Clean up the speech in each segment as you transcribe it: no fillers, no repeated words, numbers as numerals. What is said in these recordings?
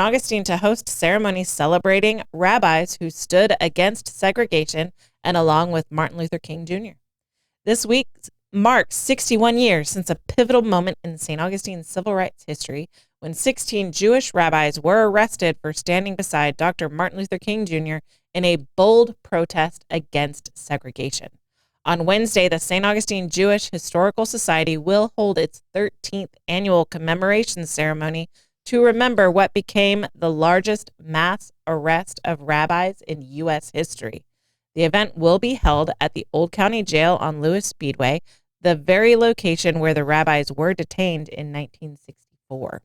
Augustine to host ceremonies celebrating rabbis who stood against segregation and along with Martin Luther King Jr. This week marks 61 years since a pivotal moment in St. Augustine's civil rights history when 16 Jewish rabbis were arrested for standing beside Dr. Martin Luther King Jr. in a bold protest against segregation. On Wednesday, the St. Augustine Jewish Historical Society will hold its 13th annual commemoration ceremony to remember what became the largest mass arrest of rabbis in U.S. history. The event will be held at the Old County Jail on Lewis Speedway, the very location where the rabbis were detained in 1964.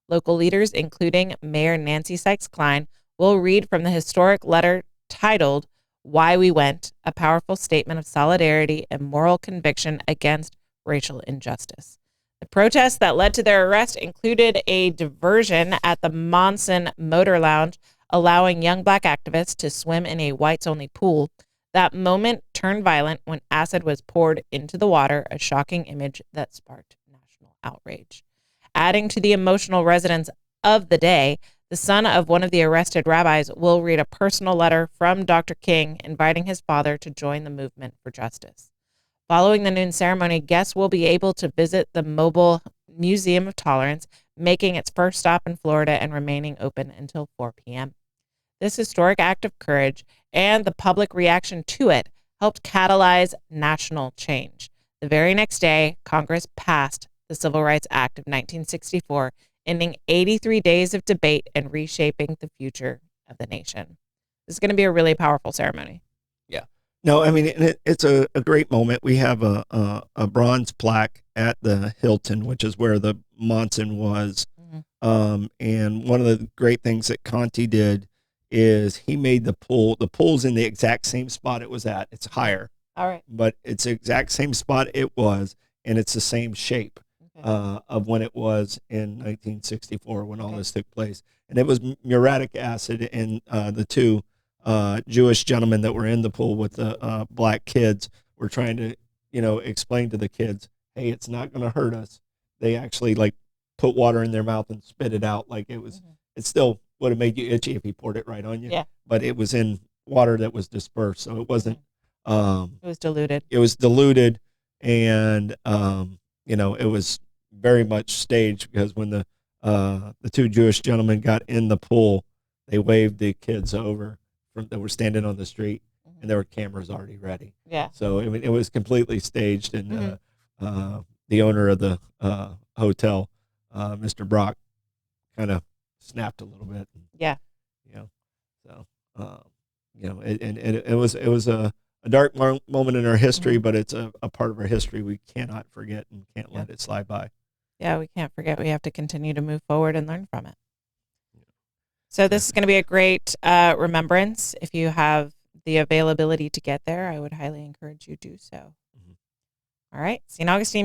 Local leaders, including Mayor Nancy Sikes-Kline, will read from the historic letter titled "Why We Went," a powerful statement of solidarity and moral conviction against racial injustice. The protests that led to their arrest included a diversion at the Monson Motor Lounge, allowing young black activists to swim in a whites-only pool. That moment turned violent when acid was poured into the water, a shocking image that sparked national outrage. Adding to the emotional resonance of the day, the son of one of the arrested rabbis will read a personal letter from Dr. King inviting his father to join the movement for justice. Following the noon ceremony, guests will be able to visit the mobile Museum of Tolerance, making its first stop in Florida and remaining open until 4 p.m. This historic act of courage and the public reaction to it helped catalyze national change. The very next day, Congress passed the Civil Rights Act of 1964, ending 83 days of debate and reshaping the future of the nation. This is going to be a really powerful ceremony. Yeah. No, I mean, it's a great moment. We have a bronze plaque at the Hilton, which is where the Monson was. Mm-hmm. And one of the great things that Conti did is he made the pool. The pool's in the exact same spot it was at. It's higher. All right. But it's the exact same spot it was, and it's the same shape. Of when it was in 1964 when all this took place. And it was muriatic acid, and the two Jewish gentlemen that were in the pool with the black kids were trying to, explain to the kids, hey, it's not going to hurt us. They actually put water in their mouth and spit it out. It still would have made you itchy if he poured it right on you. Yeah. But it was in water that was dispersed, so it wasn't. It was diluted. It was diluted, and it was very much staged, because when the two Jewish gentlemen got in the pool, they waved the kids over that were standing on the street, mm-hmm. and there were cameras already ready. Yeah. So it was completely staged, and mm-hmm. The owner of the hotel, Mr. Brock, kind of snapped a little bit. Yeah. It was a dark moment in our history, mm-hmm. but it's a part of our history we cannot forget and can't let it slide by. Yeah, we can't forget. We have to continue to move forward and learn from it. So this is going to be a great remembrance. If you have the availability to get there, I would highly encourage you to do so. Mm-hmm. All right. St. Augustine